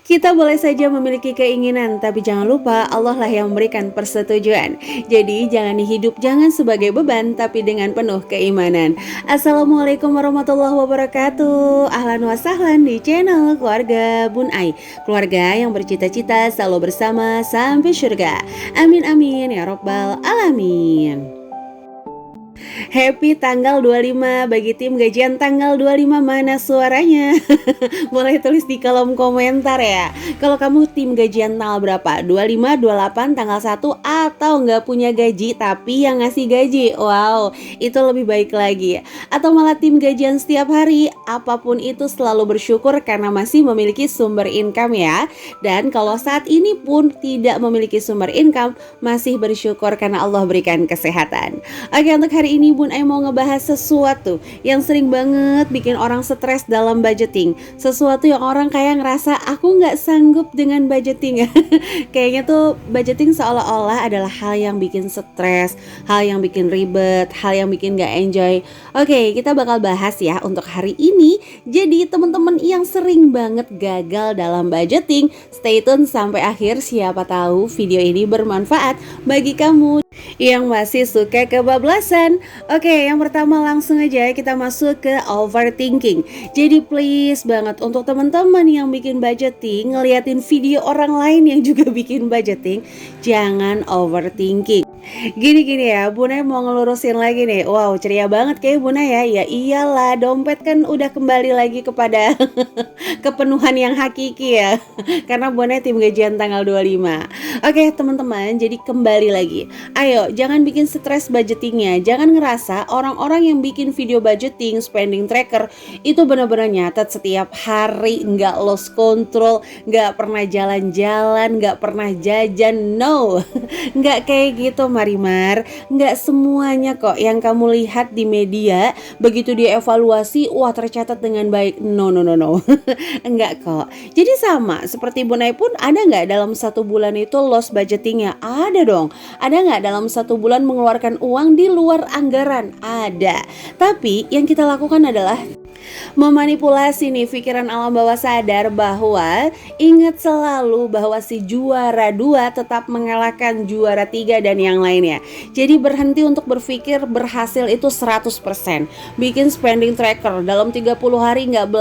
Kita boleh saja memiliki keinginan, tapi jangan lupa Allah lah yang memberikan persetujuan. Jadi jangan hidup jangan sebagai beban, tapi dengan penuh keimanan. Assalamualaikum warahmatullahi wabarakatuh. Ahlan wa sahlan di channel Keluarga Bun Ai. Keluarga yang bercita-cita selalu bersama sampai surga. Amin amin ya robbal alamin. Happy tanggal 25 bagi tim gajian tanggal 25, mana suaranya? Boleh tulis di kolom komentar ya. Kalau kamu tim gajian tanggal berapa? 25, 28, tanggal 1, atau nggak punya gaji tapi yang ngasih gaji. Wow, itu lebih baik lagi. Atau malah tim gajian setiap hari. Apapun itu selalu bersyukur karena masih memiliki sumber income ya. Dan kalau saat ini pun tidak memiliki sumber income, masih bersyukur karena Allah berikan kesehatan. Oke, untuk hari ini Bun Ai mau ngebahas sesuatu yang sering banget bikin orang stres dalam budgeting. Sesuatu yang orang kayak ngerasa aku nggak sanggup dengan budgeting. Kayaknya tuh budgeting seolah-olah adalah hal yang bikin stres, hal yang bikin ribet, hal yang bikin nggak enjoy. Oke, kita bakal bahas ya untuk hari ini. Jadi teman-teman yang sering banget gagal dalam budgeting, stay tune sampai akhir, siapa tahu video ini bermanfaat bagi kamu yang masih suka kebablasan. Oke, yang pertama langsung aja kita masuk ke overthinking. Jadi please banget untuk teman-teman yang bikin budgeting, ngeliatin video orang lain yang juga bikin budgeting, jangan overthinking. Gini ya, Buna mau ngelurusin lagi nih. Wow, ceria banget kayak Buna ya. Ya iyalah, dompet kan udah kembali lagi kepada kepenuhan yang hakiki ya. Karena Buna tim gajian tanggal 25. Oke teman-teman, jadi kembali lagi. Ayo, jangan bikin stres budgetingnya. Jangan ngerasa orang-orang yang bikin video budgeting, spending tracker itu benar-benar nyatet setiap hari, nggak lost control, nggak pernah jalan-jalan, nggak pernah jajan. No, nggak kayak gitu Marimar. Nggak semuanya kok yang kamu lihat di media begitu dievaluasi, wah tercatat dengan baik. No. Enggak kok. Jadi sama seperti Bunai pun, ada nggak dalam satu bulan itu lost budgetingnya? Ada dong. Ada nggak dalam satu bulan mengeluarkan uang di luar anggaran? Ada. Tapi yang kita lakukan adalah memanipulasi nih pikiran alam bawah sadar bahwa ingat selalu bahwa si juara 2 tetap mengalahkan juara 3 dan yang lainnya. Jadi berhenti untuk berpikir berhasil itu 100%. Bikin spending tracker dalam 30 hari nggak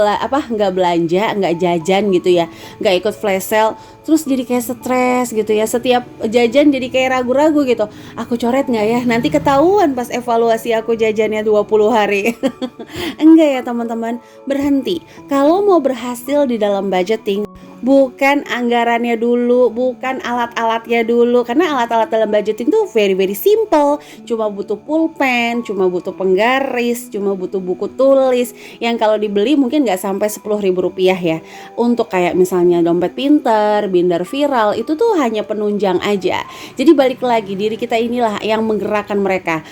belanja, nggak jajan gitu ya, nggak ikut flash sale. Terus jadi kayak stres gitu ya. Setiap jajan jadi kayak ragu-ragu gitu. Aku coret gak ya? Nanti ketahuan pas evaluasi aku jajannya 20 hari. Enggak ya teman-teman. Berhenti. Kalau mau berhasil di dalam budgeting, bukan anggarannya dulu, bukan alat-alatnya dulu. Karena alat-alat dalam budgeting tuh very simple. Cuma butuh pulpen, cuma butuh penggaris, cuma butuh buku tulis yang kalau dibeli mungkin gak sampai Rp10.000 ya. Untuk kayak misalnya dompet pinter, binder viral, itu tuh hanya penunjang aja. Jadi balik lagi, diri kita inilah yang menggerakkan mereka.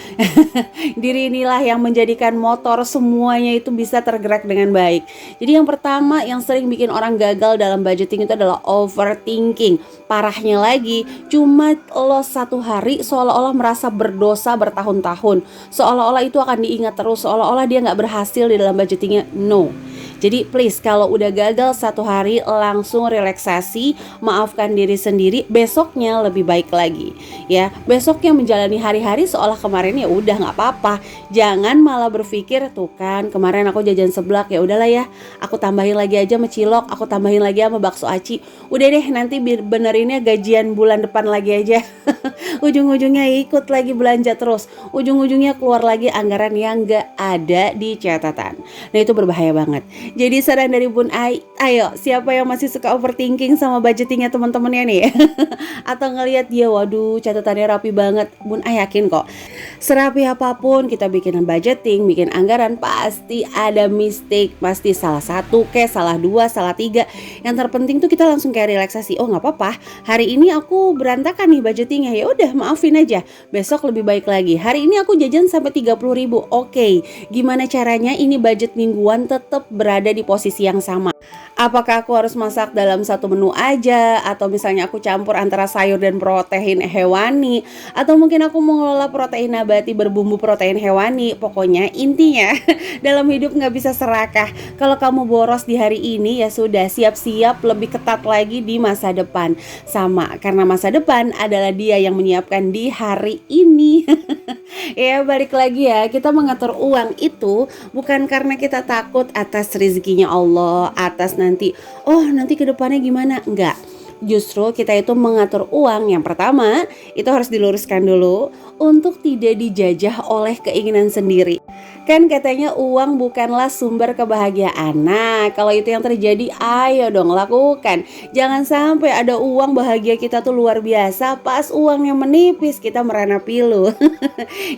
Diri inilah yang menjadikan motor semuanya itu bisa tergerak dengan baik. Jadi yang pertama yang sering bikin orang gagal dalam budgeting itu adalah overthinking. Parahnya lagi, cuma lo satu hari seolah-olah merasa berdosa bertahun-tahun. Seolah-olah itu akan diingat terus, seolah-olah dia gak berhasil di dalam budgetingnya. No. Jadi please, kalau udah gagal satu hari langsung relaksasi, maafkan diri sendiri, besoknya lebih baik lagi ya. Besoknya menjalani hari-hari seolah kemarin ya udah nggak apa-apa. Jangan malah berpikir tuh kan kemarin aku jajan seblak, ya udahlah ya, aku tambahin lagi aja sama cilok, aku tambahin lagi sama bakso aci. Udah deh, nanti benerinnya gajian bulan depan lagi aja. Ujung-ujungnya ikut lagi belanja terus. Ujung-ujungnya keluar lagi anggaran yang nggak ada di catatan. Nah itu berbahaya banget. Jadi saran dari Bun Ai, ayo siapa yang masih suka overthinking sama budgetingnya teman-temannya nih? Atau ngelihat dia, waduh catatannya rapi banget. Bun Ai yakin kok, serapi apapun kita bikin budgeting, bikin anggaran, pasti ada mistake. Pasti salah satu, salah dua, salah tiga. Yang terpenting tuh kita langsung kayak relaksasi. Oh nggak apa-apa, hari ini aku berantakan nih budgetingnya, ya udah maafin aja, besok lebih baik lagi. Hari ini aku jajan sampai 30.000. Oke, gimana caranya ini budget mingguan tetap berada di posisi yang sama? Apakah aku harus masak dalam satu menu aja, atau misalnya aku campur antara sayur dan protein hewani, atau mungkin aku mau ngelola protein nabati berbumbu protein hewani. Pokoknya intinya dalam hidup nggak bisa serakah. Kalau kamu boros di hari ini ya sudah, siap-siap lebih ketat lagi di masa depan. Sama, karena masa depan adalah Dia yang menyiapkan di hari ini. Ya balik lagi ya, kita mengatur uang itu bukan karena kita takut atas rezekinya Allah, atas nanti kedepannya gimana, enggak. Justru kita itu mengatur uang, yang pertama itu harus diluruskan dulu untuk tidak dijajah oleh keinginan sendiri. Kan katanya uang bukanlah sumber kebahagiaan. Nah, kalau itu yang terjadi, ayo dong lakukan. Jangan sampai ada uang bahagia kita tuh luar biasa, pas uangnya menipis kita merana pilu.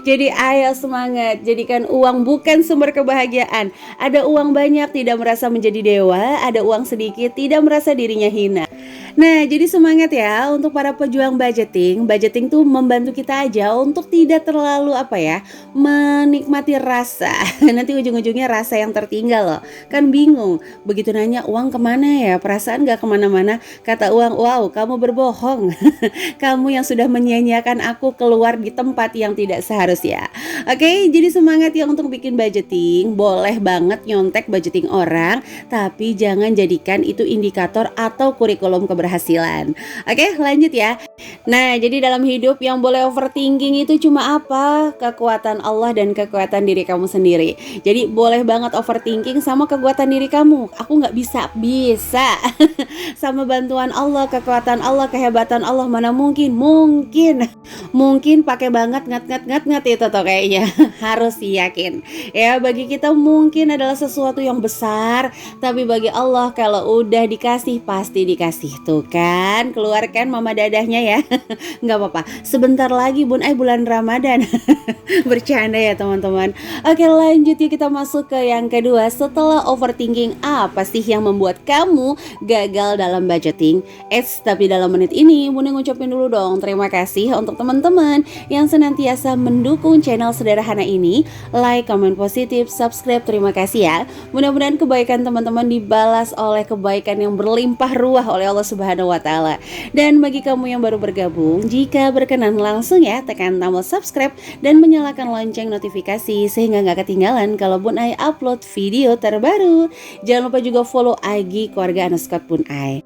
Jadi ayo semangat, jadikan uang bukan sumber kebahagiaan. Ada uang banyak tidak merasa menjadi dewa, ada uang sedikit tidak merasa dirinya hina. Nah, jadi semangat ya untuk para pejuang budgeting. Budgeting tuh membantu kita aja untuk tidak terlalu menikmati rasa. Nanti ujung-ujungnya rasa yang tertinggal loh. Kan bingung, begitu nanya uang kemana ya, perasaan gak kemana-mana. Kata uang, wow kamu berbohong. Kamu yang sudah menyia-nyiakan aku keluar di tempat yang tidak seharusnya. Oke, jadi semangat ya untuk bikin budgeting. Boleh banget nyontek budgeting orang, tapi jangan jadikan itu indikator atau kurikulum keberhasilan. Oke, lanjut ya. Nah, jadi dalam hidup yang boleh overthinking itu cuma apa? Kekuatan Allah dan kekuatan diri kamu sendiri. Jadi boleh banget overthinking sama kekuatan diri kamu. Aku gak bisa. Sama bantuan Allah, kekuatan Allah, kehebatan Allah, mana mungkin pakai banget ngat itu tuh kayaknya. Harus yakin ya, bagi kita mungkin adalah sesuatu yang besar, tapi bagi Allah kalau udah dikasih pasti dikasih. Tuh kan, keluarkan mama dadahnya ya. Nggak apa-apa, sebentar lagi Bun Ai bulan Ramadan. Bercanda ya teman-teman. Oke, lanjut ya, kita masuk ke yang kedua. Setelah overthinking, apa sih yang membuat kamu gagal dalam budgeting? Tapi dalam menit ini Bun Ai ngucapin dulu dong terima kasih untuk teman-teman yang senantiasa mendukung channel sederhana ini. Like, komen positif, subscribe, terima kasih ya. Mudah-mudahan kebaikan teman-teman dibalas oleh kebaikan yang berlimpah ruah oleh Allah Subhanahu wa taala. Dan bagi kamu yang baru bergabung, jika berkenan langsung ya tekan tombol subscribe dan menyalakan lonceng notifikasi sehingga nggak ketinggalan kalau Bun Ai upload video terbaru. Jangan lupa juga follow IG keluarga _Bun Ai.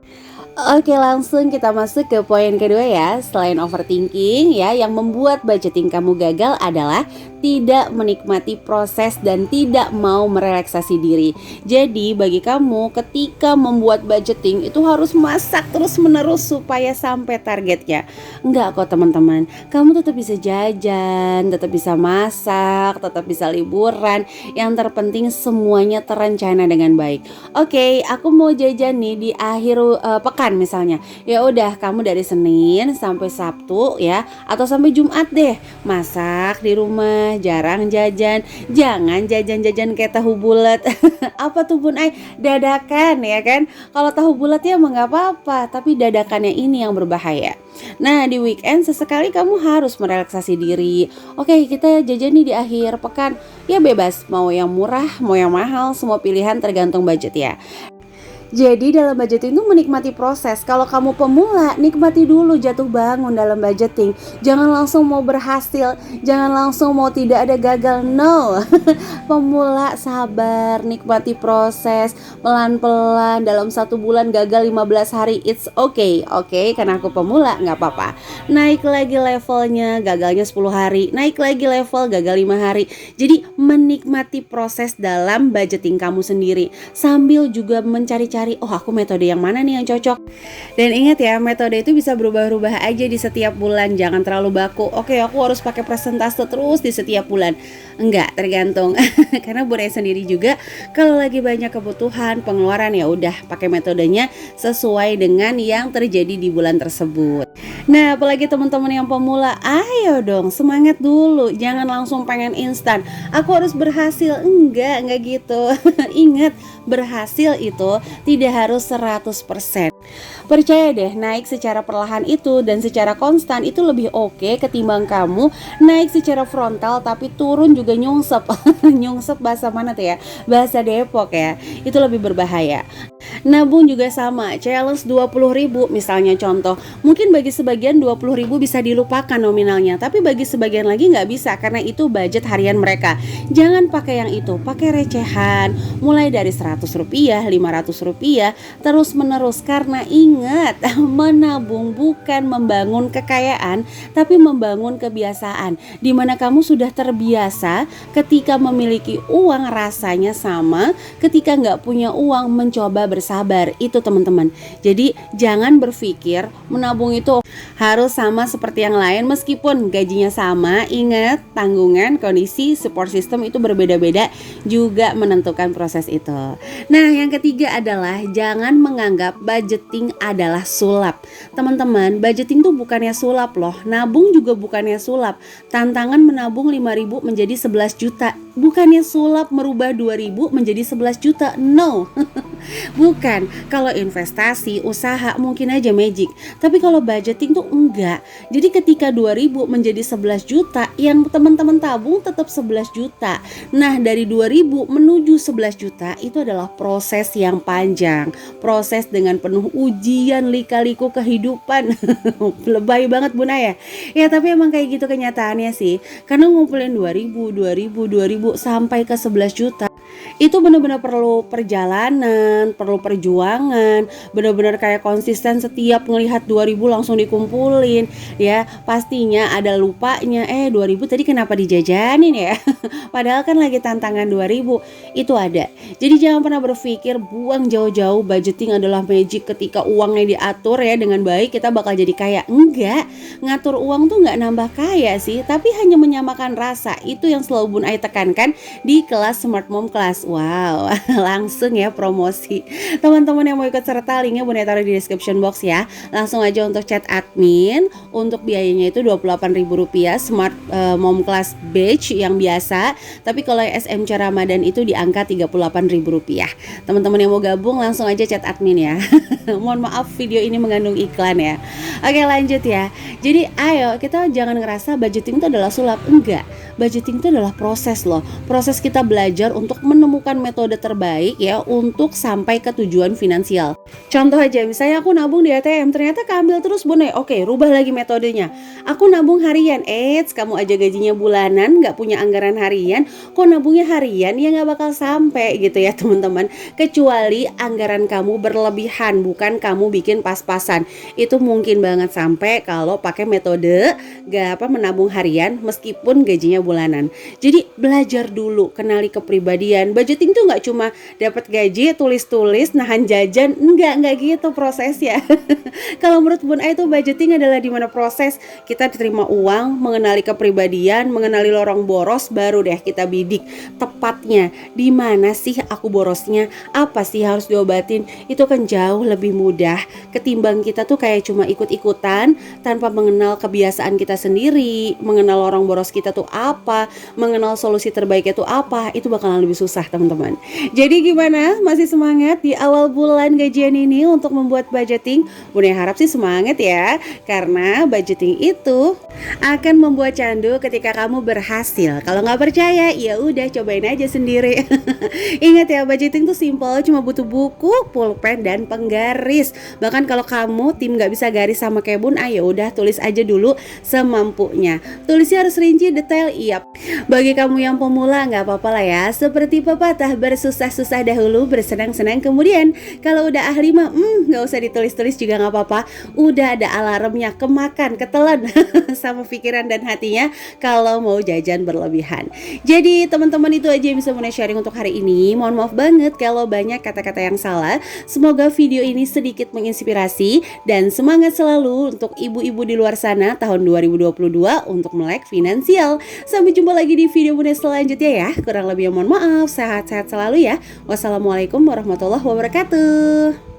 Oke, langsung kita masuk ke poin kedua ya. Selain overthinking ya, yang membuat budgeting kamu gagal adalah tidak menikmati proses dan tidak mau merelaksasi diri. Jadi bagi kamu ketika membuat budgeting itu harus masak terus menerus supaya sampai targetnya. Enggak kok teman-teman, kamu tetap bisa jajan, tetap bisa masak, tetap bisa liburan. Yang terpenting semuanya terencana dengan baik. Oke, aku mau jajan nih di akhir pekan misalnya. Ya udah, kamu dari Senin sampai Sabtu ya, atau sampai Jumat deh masak di rumah. Jarang jajan, jangan jajan-jajan kayak tahu bulat. Apa tuh Bun Ai? Dadakan ya kan. Kalau tahu bulat ya emang gak apa-apa, tapi dadakannya ini yang berbahaya. Nah, di weekend sesekali kamu harus merelaksasi diri. Oke, kita jajan nih di akhir pekan. Ya bebas, mau yang murah, mau yang mahal, semua pilihan tergantung budget ya. Jadi dalam budgeting itu menikmati proses. Kalau kamu pemula, nikmati dulu jatuh bangun dalam budgeting. Jangan langsung mau berhasil, jangan langsung mau tidak ada gagal. No. Pemula sabar, nikmati proses. Pelan-pelan, dalam 1 bulan gagal 15 hari, it's okay. Oke, karena aku pemula, gak apa-apa. Naik lagi levelnya, gagalnya 10 hari. Naik lagi level, gagal 5 hari. Jadi menikmati proses dalam budgeting kamu sendiri, sambil juga mencari-cari, oh aku metode yang mana nih yang cocok. Dan ingat ya, metode itu bisa berubah-ubah aja di setiap bulan. Jangan terlalu baku, oke aku harus pakai persentase terus di setiap bulan. Enggak, tergantung. Karena Bun Ai sendiri juga kalau lagi banyak kebutuhan pengeluaran, ya udah pakai metodenya sesuai dengan yang terjadi di bulan tersebut. Nah, apalagi teman-teman yang pemula, ayo dong semangat dulu. Jangan langsung pengen instan, aku harus berhasil. Enggak gitu. Ingat, berhasil itu tidak harus 100%. Percaya deh, naik secara perlahan itu dan secara konstan itu lebih oke ketimbang kamu naik secara frontal tapi turun juga nyungsep. Nyungsep bahasa mana tuh ya? Bahasa Depok ya. Itu lebih berbahaya. Nabung juga sama, challenge 20.000 misalnya contoh. Mungkin bagi sebagian 20.000 bisa dilupakan nominalnya, tapi bagi sebagian lagi nggak bisa karena itu budget harian mereka. Jangan pakai yang itu, pakai recehan, mulai dari 100 rupiah, 500 rupiah, terus menerus. Karena ingat, menabung bukan membangun kekayaan, tapi membangun kebiasaan. Dimana kamu sudah terbiasa ketika memiliki uang rasanya sama, ketika nggak punya uang mencoba bersabar. Itu teman-teman. Jadi jangan berpikir menabung itu harus sama seperti yang lain meskipun gajinya sama. Ingat, tanggungan, kondisi, support system itu berbeda-beda juga menentukan proses itu. Nah, yang ketiga adalah jangan menganggap budgeting adalah sulap. Teman-teman, budgeting tuh bukannya sulap loh. Nabung juga bukannya sulap. Tantangan menabung 5.000 menjadi 11 juta. Bukannya sulap merubah 2.000 menjadi 11 juta. No. Bukan. Kalau investasi, usaha mungkin aja magic. Tapi kalau budgeting tuh enggak. Jadi ketika 2.000 menjadi 11 juta, yang teman-teman tabung tetap 11 juta. Nah, dari 2.000 menuju 11 juta itu adalah proses yang panjang. Proses dengan penuh ujian, lika-liku kehidupan. Lebay banget Bunda ya. Ya, tapi emang kayak gitu kenyataannya sih. Karena ngumpulin 2.000 sampai ke 11 juta. Itu benar-benar perlu perjalanan, perlu perjuangan, benar-benar kayak konsisten setiap ngelihat 2.000 langsung dikumpulin ya. Pastinya ada lupanya, 2.000 tadi kenapa dijajanin ya. Padahal kan lagi tantangan 2.000. Itu ada. Jadi jangan pernah berpikir buang jauh-jauh budgeting adalah magic, ketika uangnya diatur ya dengan baik kita bakal jadi kaya. Enggak. Ngatur uang tuh enggak nambah kaya sih, tapi hanya menyamakan rasa. Itu yang selalu Bun Ai tekankan di kelas Smart Mom Class. Wow, langsung ya promosi. Teman-teman yang mau ikut serta, linknya Bun Ai taruh di description box ya. Langsung aja untuk chat admin. Untuk biayanya itu Rp28.000 Smart Mom Class Batch yang biasa. Tapi kalau SMC Ramadan itu di angka Rp38.000. Teman-teman yang mau gabung langsung aja chat admin ya. Mohon maaf video ini mengandung iklan ya. Oke, lanjut ya. Jadi ayo kita jangan ngerasa budgeting itu adalah sulap. Enggak. Budgeting itu adalah proses loh. Proses kita belajar untuk menemukan metode terbaik ya untuk sampai ke tujuan finansial. Contoh aja, misalnya aku nabung di ATM ternyata keambil terus Bun Ai. Oke, rubah lagi metodenya. Aku nabung harian. Kamu aja gajinya bulanan, nggak punya anggaran harian, kok nabungnya harian, ya nggak bakal sampai gitu ya teman-teman. Kecuali anggaran kamu berlebihan, bukan kamu bikin pas-pasan. Itu mungkin banget sampai kalau pakai metode menabung harian meskipun gajinya bulanan. Jadi belajar dulu, kenali kepribadian. Budgeting tuh nggak cuma dapat gaji, tulis-tulis, nahan jajan, enggak gitu prosesnya. Kalau menurut Bun Ai tuh budgeting adalah dimana proses kita diterima uang, mengenali kepribadian, mengenali lorong boros, baru deh kita bidik tepatnya di mana sih aku borosnya, apa sih harus diobatin. Itu kan jauh lebih mudah ketimbang kita tuh kayak cuma ikut-ikutan tanpa mengenal kebiasaan kita sendiri, mengenal lorong boros kita tuh apa, mengenal solusi terbaiknya tuh apa. Itu bakalan lebih susah teman-teman. Jadi gimana? Masih semangat di awal bulan gajian ini untuk membuat budgeting? Bun Ai harap sih semangat ya, karena budgeting itu akan membuat candu ketika kamu berhasil. Kalau nggak percaya, ya udah cobain aja sendiri. Ingat ya, budgeting tuh simple, cuma butuh buku, pulpen dan penggaris. Bahkan kalau kamu tim nggak bisa garis sama kayak Bun Ai, ya udah tulis aja dulu semampunya. Tulisnya harus rinci, detail, iya. Bagi kamu yang pemula nggak apa-apa lah ya. Seperti pepatah, bersusah-susah dahulu, bersenang-senang kemudian. Kalau udah ahli mah, nggak usah ditulis-tulis juga nggak apa-apa. Udah ada alarmnya, kemakan, ketelan sama pikiran dan hatinya kalau mau jajan berlebihan. Jadi teman-teman itu aja yang bisa Bun Ai sharing untuk hari ini. Mohon maaf banget kalau banyak kata-kata yang salah. Semoga video ini sedikit menginspirasi dan semangat selalu untuk ibu-ibu di luar sana tahun 2022 untuk melek finansial. Sampai jumpa lagi di video Bun Ai selanjutnya ya. Kurang lebih mohon maaf. Sehat-sehat selalu ya. Wassalamualaikum warahmatullahi wabarakatuh.